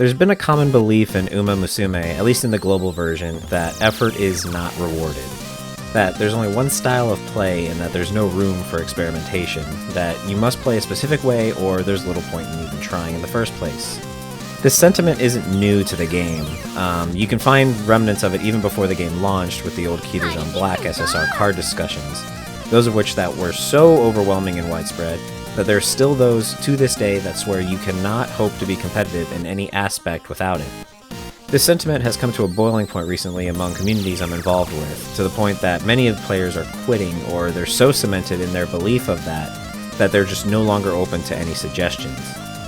There's been a common belief in Umamusume, at least in the global version, that effort is not rewarded. That there's only one style of play and that there's no room for experimentation, that you must play a specific way or there's little point in even trying in the first place. This sentiment isn't new to the game. You can find remnants of it even before the game launched with the old Kitajan Black SSR card discussions, those of which that were so overwhelming and widespread that there are still those to this day that swear you cannot hope to be competitive in any aspect without it. This sentiment has come to a boiling point recently among communities I'm involved with, to the point that many of the players are quitting or they're so cemented in their belief of that they're just no longer open to any suggestions.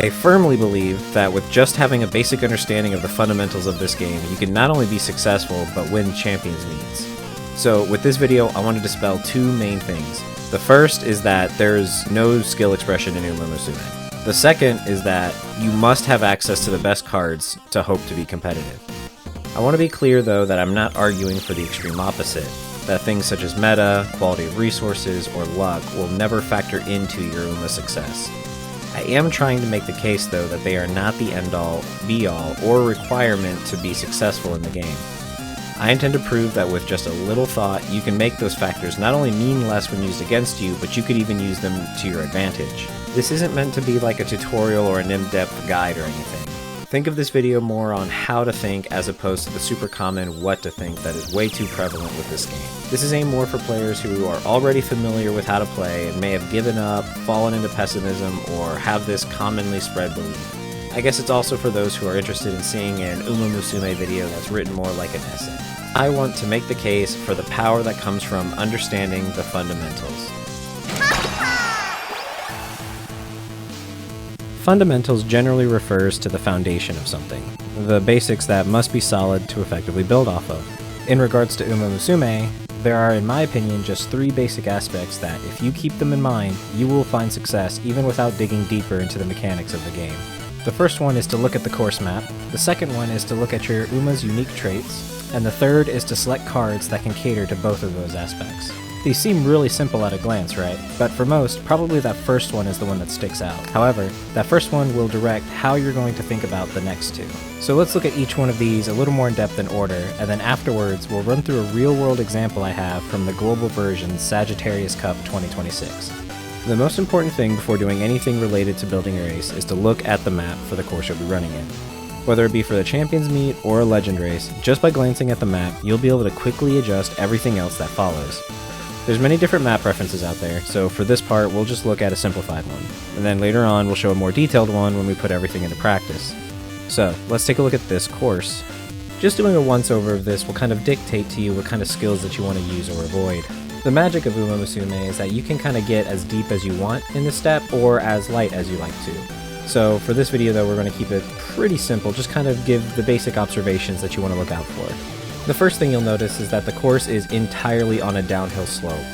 I firmly believe that with just having a basic understanding of the fundamentals of this game, you can not only be successful, but win champions meets. So with this video, I want to dispel two main things. The first is that there's no skill expression in Umamusume. The second is that you must have access to the best cards to hope to be competitive. I want to be clear though that I'm not arguing for the extreme opposite, that things such as meta, quality of resources, or luck will never factor into your Uma success. I am trying to make the case though that they are not the end-all, be-all, or requirement to be successful in the game. I intend to prove that with just a little thought, you can make those factors not only mean less when used against you, but you could even use them to your advantage. This isn't meant to be like a tutorial or an in-depth guide or anything. Think of this video more on how to think as opposed to the super common what to think that is way too prevalent with this game. This is aimed more for players who are already familiar with how to play and may have given up, fallen into pessimism, or have this commonly spread belief. I guess it's also for those who are interested in seeing an Umamusume video that's written more like an essay. I want to make the case for the power that comes from understanding the fundamentals. Fundamentals generally refers to the foundation of something, the basics that must be solid to effectively build off of. In regards to Umamusume, there are, in my opinion, just three basic aspects that, if you keep them in mind, you will find success even without digging deeper into the mechanics of the game. The first one is to look at the course map, the second one is to look at your Uma's unique traits, and the third is to select cards that can cater to both of those aspects. These seem really simple at a glance, right? But for most, probably that first one is the one that sticks out. However, that first one will direct how you're going to think about the next two. So let's look at each one of these a little more in depth in order, and then afterwards we'll run through a real-world example I have from the global version Sagittarius Cup 2026. The most important thing before doing anything related to building your ace is to look at the map for the course you'll be running in. Whether it be for the Champions Meet or a Legend race, just by glancing at the map, you'll be able to quickly adjust everything else that follows. There's many different map references out there, so for this part we'll just look at a simplified one, and then later on we'll show a more detailed one when we put everything into practice. So, let's take a look at this course. Just doing a once-over of this will kind of dictate to you what kind of skills that you want to use or avoid. The magic of Umamusume is that you can kind of get as deep as you want in this step, or as light as you like to. So for this video though, we're going to keep it pretty simple, just kind of give the basic observations that you want to look out for. The first thing you'll notice is that the course is entirely on a downhill slope,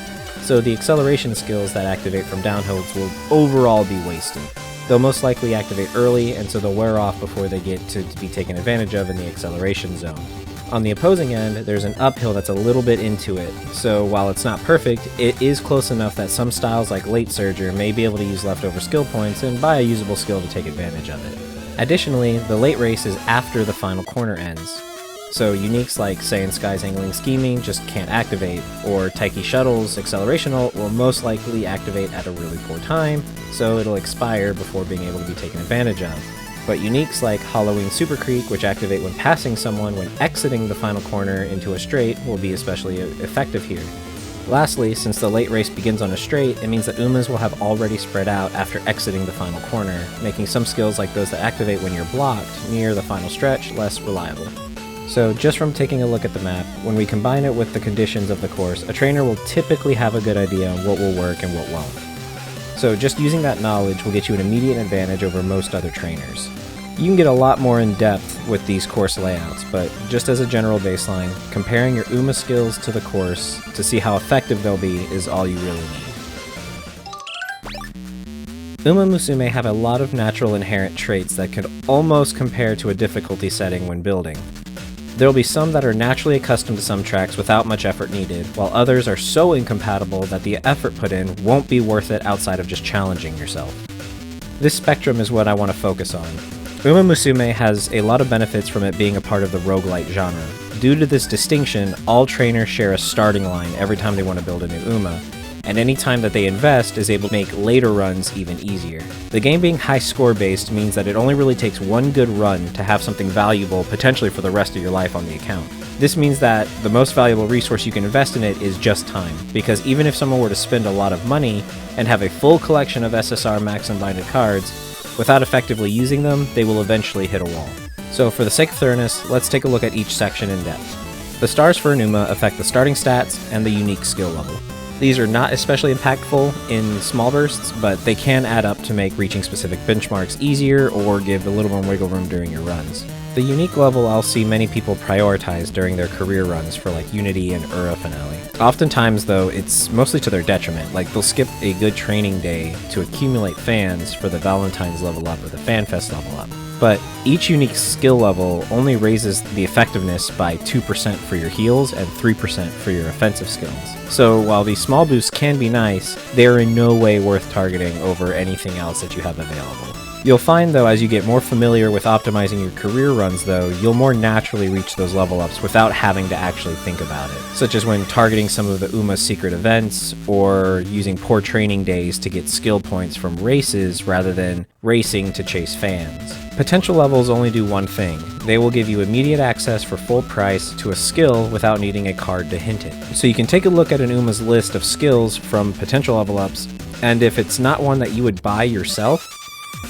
so the acceleration skills that activate from downhills will overall be wasted. They'll most likely activate early, and so they'll wear off before they get to be taken advantage of in the acceleration zone. On the opposing end, there's an uphill that's a little bit into it, so while it's not perfect, it is close enough that some styles like Late Surger may be able to use leftover skill points and buy a usable skill to take advantage of it. Additionally, the late race is after the final corner ends, so uniques like Saiyan Sky's Angling Scheming just can't activate, or Taiki Shuttle's Acceleration ult will most likely activate at a really poor time, so it'll expire before being able to be taken advantage of. But uniques like Halloween Super Creek, which activate when passing someone when exiting the final corner into a straight, will be especially effective here. Lastly, since the late race begins on a straight, it means that Umas will have already spread out after exiting the final corner, making some skills like those that activate when you're blocked near the final stretch less reliable. So just from taking a look at the map, when we combine it with the conditions of the course, a trainer will typically have a good idea on what will work and what won't. So just using that knowledge will get you an immediate advantage over most other trainers. You can get a lot more in depth with these course layouts, but just as a general baseline, comparing your Uma skills to the course to see how effective they'll be is all you really need. Umamusume have a lot of natural inherent traits that could almost compare to a difficulty setting when building. There will be some that are naturally accustomed to some tracks without much effort needed, while others are so incompatible that the effort put in won't be worth it outside of just challenging yourself. This spectrum is what I want to focus on. Umamusume has a lot of benefits from it being a part of the roguelite genre. Due to this distinction, all trainers share a starting line every time they want to build a new Uma, and any time that they invest is able to make later runs even easier. The game being high score based means that it only really takes one good run to have something valuable potentially for the rest of your life on the account. This means that the most valuable resource you can invest in it is just time, because even if someone were to spend a lot of money and have a full collection of SSR max unbinded cards, without effectively using them, they will eventually hit a wall. So for the sake of thoroughness, let's take a look at each section in depth. The stars for an Uma affect the starting stats and the unique skill level. These are not especially impactful in small bursts, but they can add up to make reaching specific benchmarks easier or give a little more wiggle room during your runs. The unique level I'll see many people prioritize during their career runs for like Unity and Ura Finale. Oftentimes though, it's mostly to their detriment, like they'll skip a good training day to accumulate fans for the Valentine's level up or the FanFest level up. But each unique skill level only raises the effectiveness by 2% for your heals and 3% for your offensive skills. So while these small boosts can be nice, they are in no way worth targeting over anything else that you have available. You'll find though, as you get more familiar with optimizing your career runs though, you'll more naturally reach those level ups without having to actually think about it, such as when targeting some of the Uma's secret events, or using poor training days to get skill points from races rather than racing to chase fans. Potential levels only do one thing. They will give you immediate access for full price to a skill without needing a card to hint it. So you can take a look at an Uma's list of skills from potential level ups, and if it's not one that you would buy yourself,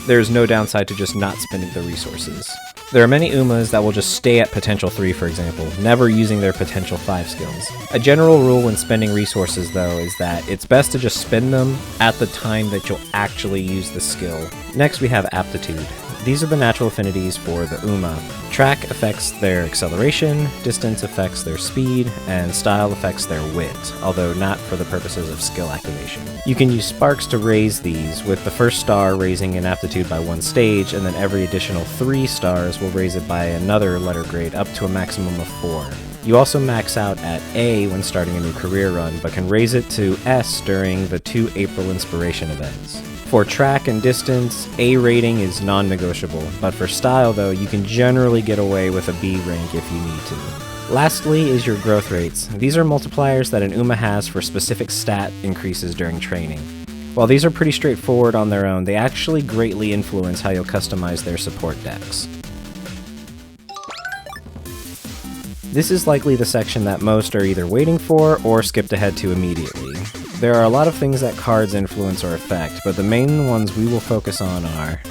there's no downside to just not spending the resources. There are many Umas that will just stay at potential 3, for example, never using their potential 5 skills. A general rule when spending resources though is that it's best to just spend them at the time that you'll actually use the skill. Next we have aptitude. These are the natural affinities for the Uma. Track affects their acceleration, distance affects their speed, and style affects their wit, although not for the purposes of skill activation. You can use sparks to raise these, with the first star raising an aptitude by 1 stage, and then every additional 3 stars will raise it by another letter grade up to a maximum of 4. You also max out at A when starting a new career run, but can raise it to S during the 2 April Inspiration events. For track and distance, A rating is non-negotiable, but for style though, you can generally get away with a B rank if you need to. Lastly is your growth rates. These are multipliers that an Uma has for specific stat increases during training. While these are pretty straightforward on their own, they actually greatly influence how you'll customize their support decks. This is likely the section that most are either waiting for or skipped ahead to immediately. There are a lot of things that cards influence or affect, but the main ones we will focus on are: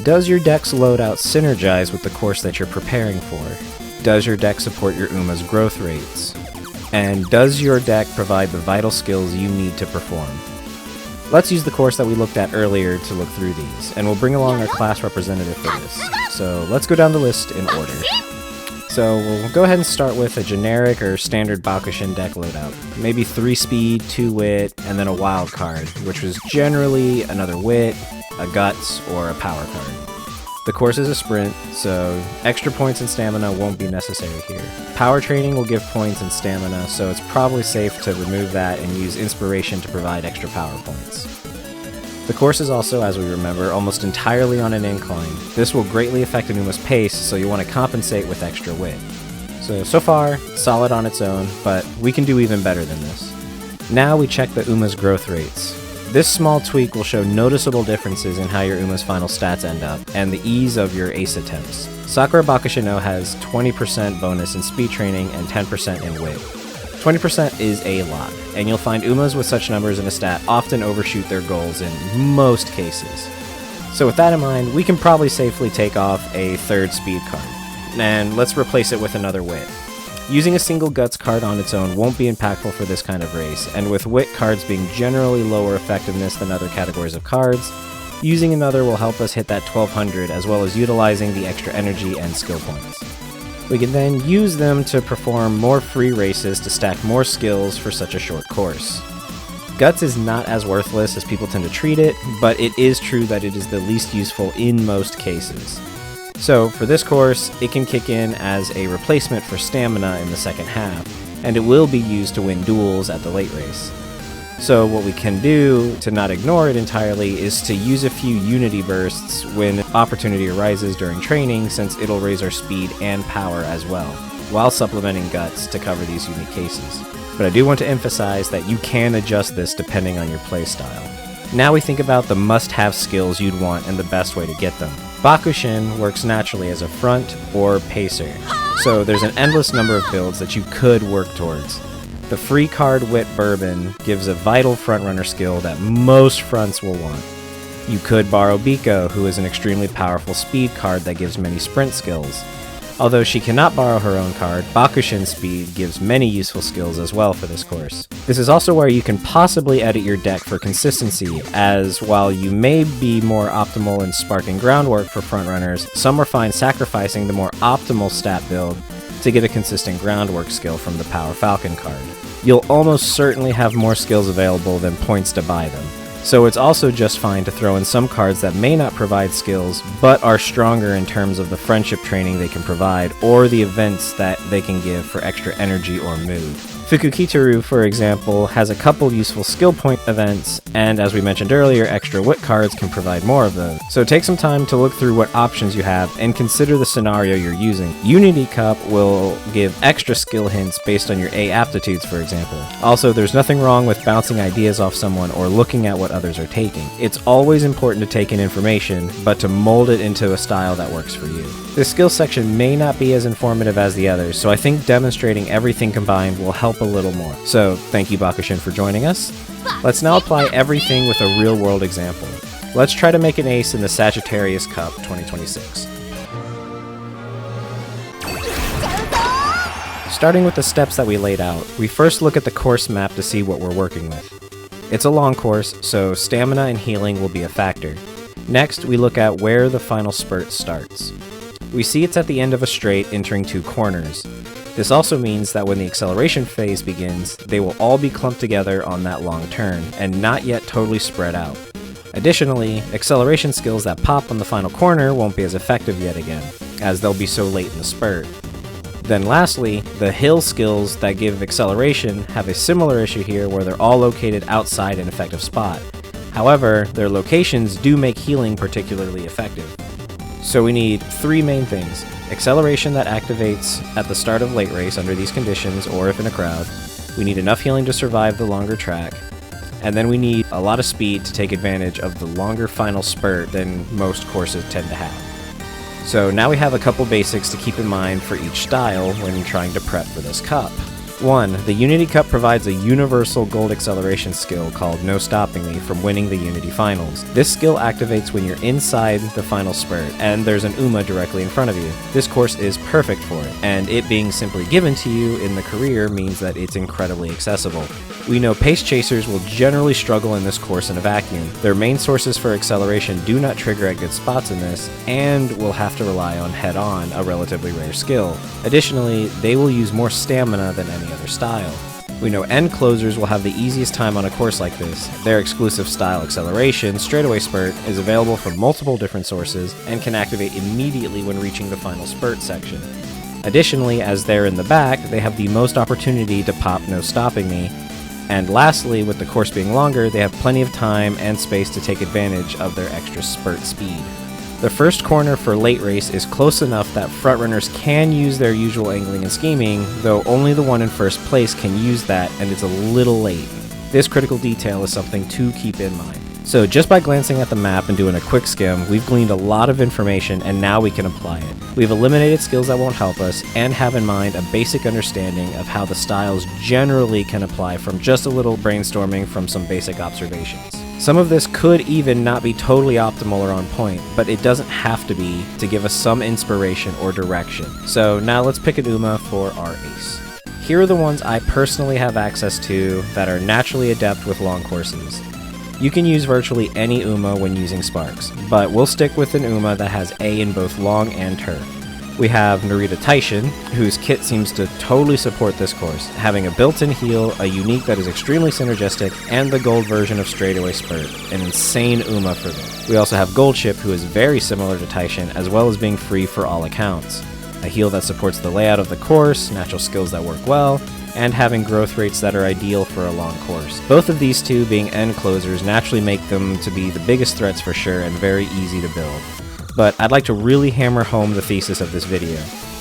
does your deck's loadout synergize with the course that you're preparing for? Does your deck support your Uma's growth rates? And does your deck provide the vital skills you need to perform? Let's use the course that we looked at earlier to look through these, and we'll bring along our class representative for this. So let's go down the list in order. So we'll go ahead and start with a generic or standard Bakushin deck loadout. Maybe 3 speed, 2 wit, and then a wild card, which was generally another wit, a guts, or a power card. The course is a sprint, so extra points and stamina won't be necessary here. Power training will give points and stamina, so it's probably safe to remove that and use inspiration to provide extra power points. The course is also, as we remember, almost entirely on an incline. This will greatly affect an Uma's pace, so you'll want to compensate with extra wit. So far, solid on its own, but we can do even better than this. Now we check the Uma's growth rates. This small tweak will show noticeable differences in how your Uma's final stats end up, and the ease of your ace attempts. Sakura Bakushin has 20% bonus in speed training and 10% in wit. 20% is a lot, and you'll find Umas with such numbers in a stat often overshoot their goals in most cases. So with that in mind, we can probably safely take off a 3rd speed card, and let's replace it with another wit. Using a single guts card on its own won't be impactful for this kind of race, and with wit cards being generally lower effectiveness than other categories of cards, using another will help us hit that 1200 as well as utilizing the extra energy and skill points. We can then use them to perform more free races to stack more skills for such a short course. Guts is not as worthless as people tend to treat it, but it is true that it is the least useful in most cases. So for this course, it can kick in as a replacement for stamina in the second half, and it will be used to win duels at the late race. So what we can do to not ignore it entirely is to use a few unity bursts when opportunity arises during training, since it'll raise our speed and power as well, while supplementing guts to cover these unique cases. But I do want to emphasize that you can adjust this depending on your playstyle. Now we think about the must-have skills you'd want and the best way to get them. Bakushin works naturally as a front or pacer, so there's an endless number of builds that you could work towards. The free card Wit Bourbon gives a vital frontrunner skill that most fronts will want. You could borrow Biko, who is an extremely powerful speed card that gives many sprint skills. Although she cannot borrow her own card, Bakushin Speed gives many useful skills as well for this course. This is also where you can possibly edit your deck for consistency, as while you may be more optimal in sparking groundwork for frontrunners, some are fine sacrificing the more optimal stat build to get a consistent groundwork skill from the Power Falcon card. You'll almost certainly have more skills available than points to buy them. So it's also just fine to throw in some cards that may not provide skills, but are stronger in terms of the friendship training they can provide, or the events that they can give for extra energy or mood. Fukukitaru, for example, has a couple useful skill point events, and as we mentioned earlier, extra wit cards can provide more of those. So take some time to look through what options you have, and consider the scenario you're using. Unity Cup will give extra skill hints based on your A aptitudes, for example. Also, there's nothing wrong with bouncing ideas off someone or looking at what others are taking. It's always important to take in information, but to mold it into a style that works for you. This skill section may not be as informative as the others, so I think demonstrating everything combined will help a little more. So, thank you Bakushin for joining us. Let's now apply everything with a real-world example. Let's try to make an ace in the Sagittarius Cup 2026. Starting with the steps that we laid out, we first look at the course map to see what we're working with. It's a long course, so stamina and healing will be a factor. Next, we look at where the final spurt starts. We see it's at the end of a straight entering two corners. This also means that when the acceleration phase begins, they will all be clumped together on that long turn, and not yet totally spread out. Additionally, acceleration skills that pop on the final corner won't be as effective yet again, as they'll be so late in the spurt. Then lastly, the hill skills that give acceleration have a similar issue here where they're all located outside an effective spot. However, their locations do make healing particularly effective. So we need three main things: acceleration that activates at the start of late race under these conditions or if in a crowd, we need enough healing to survive the longer track, and then we need a lot of speed to take advantage of the longer final spurt than most courses tend to have. So now we have a couple basics to keep in mind for each style when trying to prep for this cup. 1. The Unity Cup provides a universal gold acceleration skill called No Stopping Me from winning the Unity Finals. This skill activates when you're inside the final spurt, and there's an Uma directly in front of you. This course is perfect for it, and it being simply given to you in the career means that it's incredibly accessible. We know pace chasers will generally struggle in this course in a vacuum. Their main sources for acceleration do not trigger at good spots in this, and will have to rely on head-on, a relatively rare skill. Additionally, they will use more stamina than any other style. We know end closers will have the easiest time on a course like this. Their exclusive style acceleration, straightaway spurt, is available from multiple different sources and can activate immediately when reaching the final spurt section. Additionally, as they're in the back, they have the most opportunity to pop No Stopping Me. And lastly, with the course being longer, they have plenty of time and space to take advantage of their extra spurt speed. The first corner for late race is close enough that frontrunners can use their usual angling and scheming, though only the one in first place can use that, and it's a little late. This critical detail is something to keep in mind. So just by glancing at the map and doing a quick skim, we've gleaned a lot of information and now we can apply it. We've eliminated skills that won't help us and have in mind a basic understanding of how the styles generally can apply from just a little brainstorming from some basic observations. Some of this could even not be totally optimal or on point, but it doesn't have to be to give us some inspiration or direction. So now let's pick an Uma for our ace. Here are the ones I personally have access to that are naturally adept with long courses. You can use virtually any Uma when using Sparks, but we'll stick with an Uma that has A in both long and turf. We have Narita Taishin, whose kit seems to totally support this course, having a built-in heal, a unique that is extremely synergistic, and the gold version of Straightaway Spurt, an insane Uma for this. We also have Goldship, who is very similar to Taishin, as well as being free for all accounts. A heal that supports the layout of the course, natural skills that work well, and having growth rates that are ideal for a long course. Both of these two being end closers naturally make them to be the biggest threats for sure and very easy to build. But I'd like to really hammer home the thesis of this video,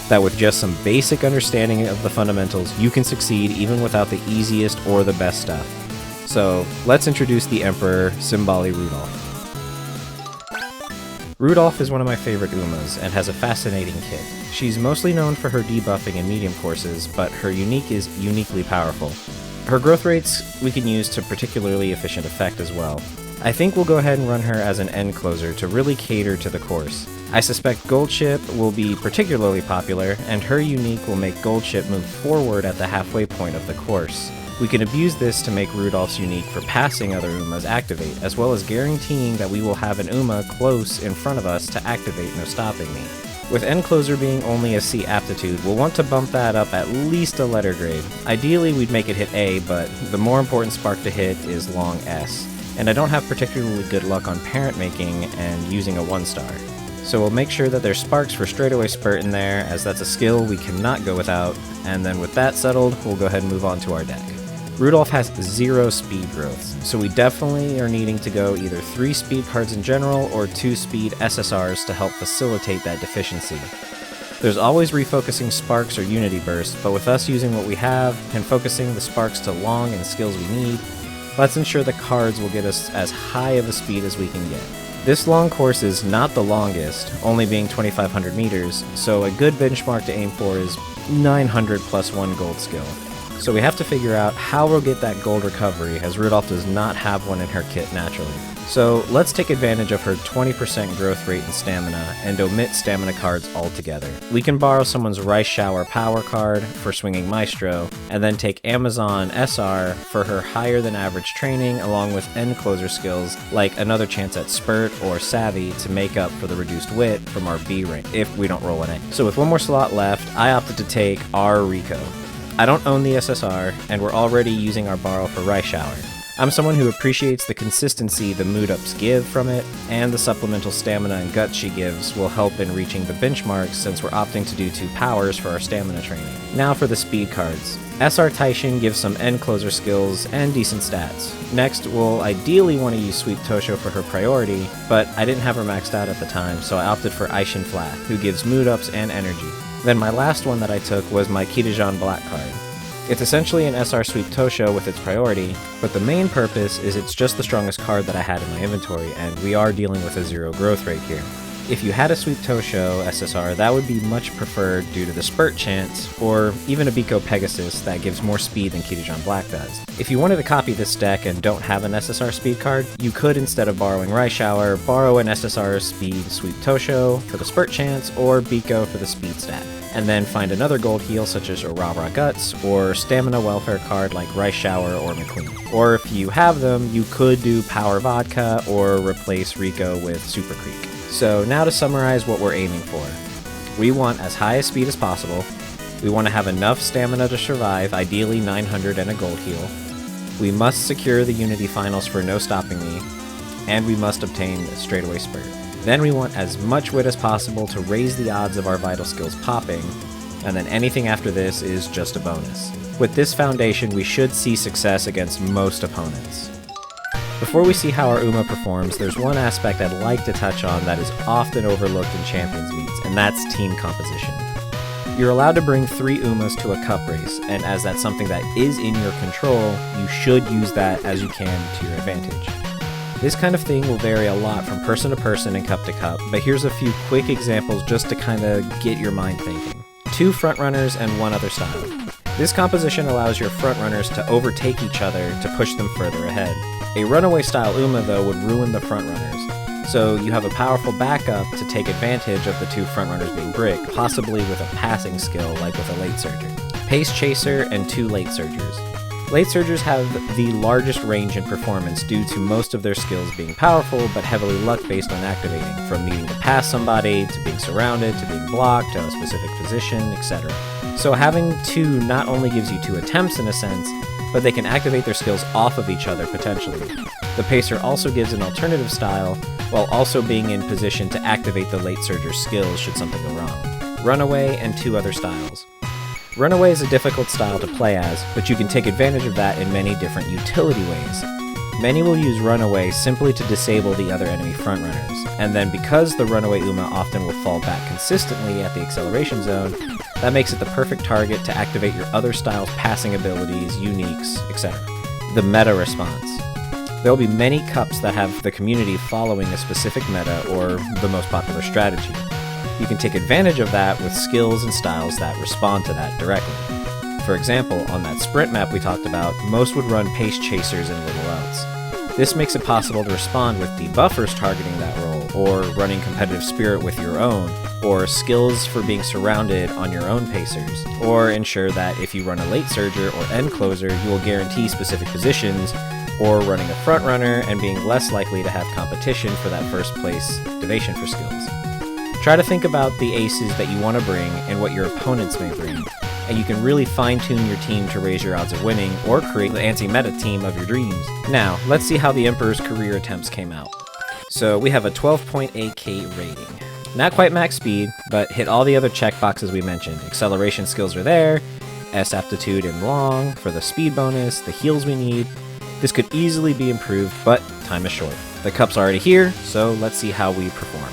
that with just some basic understanding of the fundamentals, you can succeed even without the easiest or the best stuff. So let's introduce the Emperor, Simbali Rudolph. Rudolph is one of my favorite Umas, and has a fascinating kit. She's mostly known for her debuffing in medium courses, but her unique is uniquely powerful. Her growth rates we can use to particularly efficient effect as well. I think we'll go ahead and run her as an end closer to really cater to the course. I suspect Gold Ship will be particularly popular, and her unique will make Gold Ship move forward at the halfway point of the course. We can abuse this to make Rudolph's unique for passing other Umas activate, as well as guaranteeing that we will have an Uma close in front of us to activate No Stopping Me. With End Closer being only a C aptitude, we'll want to bump that up at least a letter grade. Ideally we'd make it hit A, but the more important spark to hit is long S, and I don't have particularly good luck on parent making and using a 1-star. So we'll make sure that there's sparks for straightaway spurt in there, as that's a skill we cannot go without, and then with that settled, we'll go ahead and move on to our deck. Rudolph has 0 speed growths, so we definitely are needing to go either 3 speed cards in general or 2 speed SSRs to help facilitate that deficiency. There's always refocusing sparks or unity burst, but with us using what we have and focusing the sparks to long and skills we need, let's ensure the cards will get us as high of a speed as we can get. This long course is not the longest, only being 2,500 meters, so a good benchmark to aim for is 900 plus 1 gold skill. So we have to figure out how we'll get that gold recovery, as Rudolph does not have one in her kit naturally. So let's take advantage of her 20% growth rate in stamina and omit stamina cards altogether. We can borrow someone's Rice Shower power card for swinging Maestro, and then take Amazon SR for her higher than average training along with end closer skills like another chance at Spurt or Savvy to make up for the reduced wit from our B rank if we don't roll an A. So with one more slot left, I opted to take R Rico. I don't own the SSR, and we're already using our borrow for Rice Shower. I'm someone who appreciates the consistency the mood ups give from it, and the supplemental stamina and guts she gives will help in reaching the benchmarks since we're opting to do 2 powers for our stamina training. Now for the speed cards. SR Taishin gives some end closer skills and decent stats. Next, we'll ideally want to use Sweep Tosho for her priority, but I didn't have her maxed out at the time, so I opted for Aishin Flat, who gives mood ups and energy. Then my last one that I took was my Kitajan Black card. It's essentially an SR Sweep Tosho with its priority, but the main purpose is it's just the strongest card that I had in my inventory, and we are dealing with a 0 growth rate here. If you had a Sweep Tosho SSR, that would be much preferred due to the Spurt chance, or even a Biko Pegasus that gives more speed than Kitajan Black does. If you wanted to copy this deck and don't have an SSR speed card, you could, instead of borrowing Rice Shower, borrow an SSR speed Sweep Tosho for the Spurt chance, or Biko for the speed stat, and then find another gold heal such as a Rah Rah Guts, or stamina welfare card like Rice Shower or McQueen. Or if you have them, you could do Power Vodka, or replace Rico with Super Creek. So now to summarize what we're aiming for. We want as high a speed as possible, we want to have enough stamina to survive, ideally 900 and a gold heal, we must secure the Unity Finals for No Stopping Me, and we must obtain straightaway Spurt. Then we want as much wit as possible to raise the odds of our vital skills popping, and then anything after this is just a bonus. With this foundation, we should see success against most opponents. Before we see how our Uma performs, there's one aspect I'd like to touch on that is often overlooked in Champions meets, and that's team composition. You're allowed to bring 3 Umas to a cup race, and as that's something that is in your control, you should use that as you can to your advantage. This kind of thing will vary a lot from person to person and cup to cup, but here's a few quick examples just to kind of get your mind thinking. 2 frontrunners and 1 other style. This composition allows your frontrunners to overtake each other to push them further ahead. A runaway style Uma, though, would ruin the frontrunners, so you have a powerful backup to take advantage of the 2 frontrunners being brick, possibly with a passing skill like with a Late Surger. Pace Chaser and 2 Late Surgers. Late Surgers have the largest range in performance due to most of their skills being powerful but heavily luck-based on activating, from needing to pass somebody, to being surrounded, to being blocked, to a specific position, etc. So having 2 not only gives you 2 attempts in a sense, but they can activate their skills off of each other potentially. The Pacer also gives an alternative style, while also being in position to activate the Late Surger's skills should something go wrong. Runaway and 2 other styles. Runaway is a difficult style to play as, but you can take advantage of that in many different utility ways. Many will use Runaway simply to disable the other enemy frontrunners, and then because the Runaway Uma often will fall back consistently at the acceleration zone, that makes it the perfect target to activate your other style's passing abilities, uniques, etc. The meta response. There will be many cups that have the community following a specific meta or the most popular strategy. You can take advantage of that with skills and styles that respond to that directly. For example, on that sprint map we talked about, most would run pace chasers and little else. This makes it possible to respond with debuffers targeting that role, or running competitive spirit with your own, or skills for being surrounded on your own pacers, or ensure that if you run a late surger or end closer, you will guarantee specific positions, or running a front runner and being less likely to have competition for that first place activation for skills. Try to think about the aces that you want to bring and what your opponents may bring, and you can really fine-tune your team to raise your odds of winning, or create the anti-meta team of your dreams. Now, let's see how the Emperor's career attempts came out. So we have a 12.8k rating. Not quite max speed, but hit all the other checkboxes we mentioned. Acceleration skills are there, S aptitude and long for the speed bonus, the heals we need. This could easily be improved, but time is short. The cup's already here, so let's see how we perform.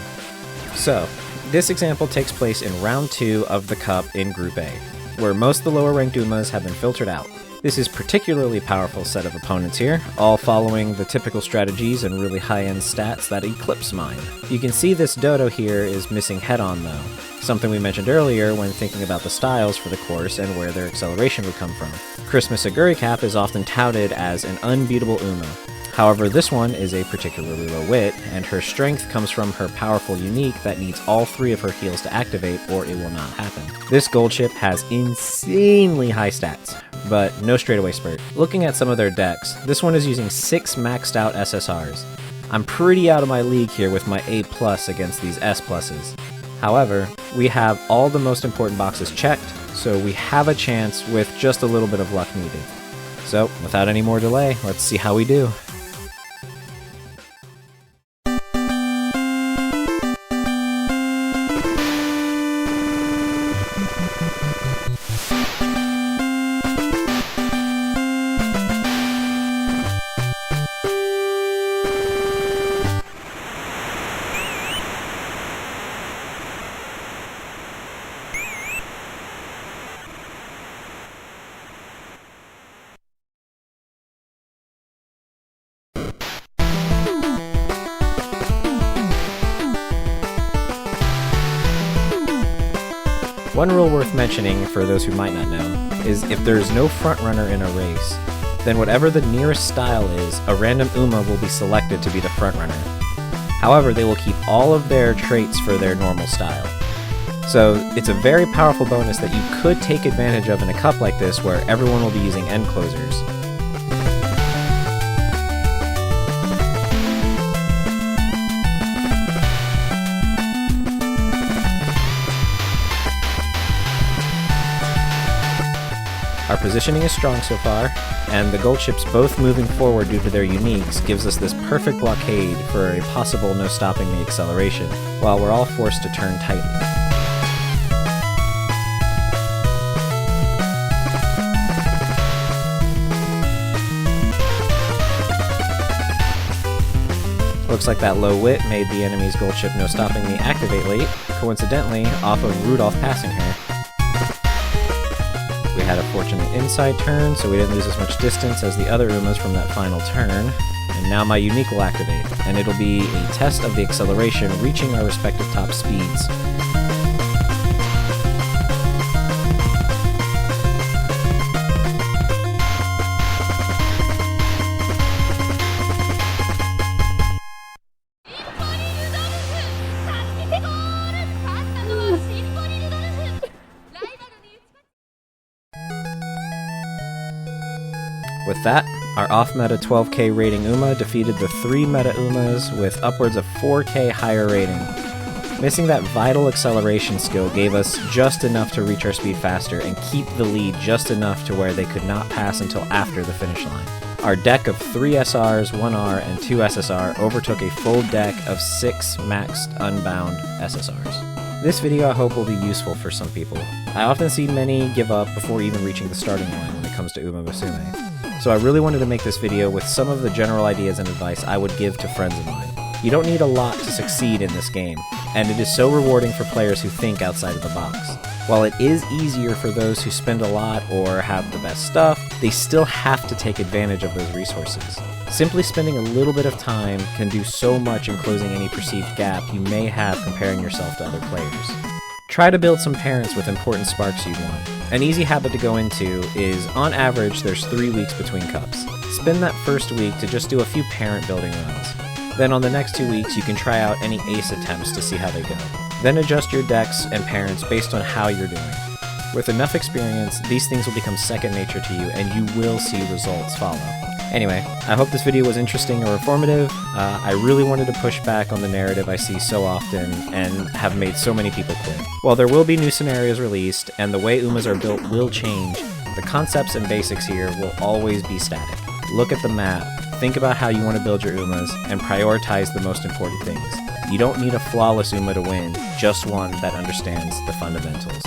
So, this example takes place in round 2 of the cup in Group A, where most of the lower ranked Umas have been filtered out. This is particularly powerful set of opponents here, all following the typical strategies and really high-end stats that eclipse mine. You can see this dodo here is missing head-on though, something we mentioned earlier when thinking about the styles for the course and where their acceleration would come from. Christmas Aguri Cap is often touted as an unbeatable Uma. However, this one is a particularly low wit, and her strength comes from her powerful unique that needs all 3 of her heals to activate or it will not happen. This gold chip has insanely high stats, but no straightaway spurt. Looking at some of their decks, this one is using 6 maxed out SSRs. I'm pretty out of my league here with my A+ against these S+. However, we have all the most important boxes checked, so we have a chance with just a little bit of luck needed. So, without any more delay, let's see how we do. One rule worth mentioning, for those who might not know, is if there is no frontrunner in a race, then whatever the nearest style is, a random Uma will be selected to be the frontrunner. However, they will keep all of their traits for their normal style. So it's a very powerful bonus that you could take advantage of in a cup like this where everyone will be using end closers. Our positioning is strong so far, and the gold chips both moving forward due to their uniques gives us this perfect blockade for a possible no stopping the acceleration, while we're all forced to turn tightly. Looks like that low wit made the enemy's gold chip no stopping me activate late, coincidentally off of Rudolph passing her. We had a fortunate inside turn, so we didn't lose as much distance as the other Umas from that final turn, and now my unique will activate, and it'll be a test of the acceleration reaching our respective top speeds. With that, our off-meta 12k rating Uma defeated the 3 meta Umas with upwards of 4k higher rating. Missing that vital acceleration skill gave us just enough to reach our speed faster and keep the lead just enough to where they could not pass until after the finish line. Our deck of 3 SRs, 1 R, and 2 SSR overtook a full deck of 6 maxed unbound SSRs. This video I hope will be useful for some people. I often see many give up before even reaching the starting line when it comes to Umamusume. So I really wanted to make this video with some of the general ideas and advice I would give to friends of mine. You don't need a lot to succeed in this game, and it is so rewarding for players who think outside of the box. While it is easier for those who spend a lot or have the best stuff, they still have to take advantage of those resources. Simply spending a little bit of time can do so much in closing any perceived gap you may have comparing yourself to other players. Try to build some parents with important sparks you'd want. An easy habit to go into is, on average, there's 3 weeks between cups. Spend that first week to just do a few parent building runs. Then on the next 2 weeks, you can try out any ace attempts to see how they go. Then adjust your decks and parents based on how you're doing. With enough experience, these things will become second nature to you and you will see results follow. Anyway, I hope this video was interesting or informative. I really wanted to push back on the narrative I see so often and have made so many people quit. While there will be new scenarios released and the way Umas are built will change, the concepts and basics here will always be static. Look at the map, think about how you want to build your Umas, and prioritize the most important things. You don't need a flawless Uma to win, just one that understands the fundamentals.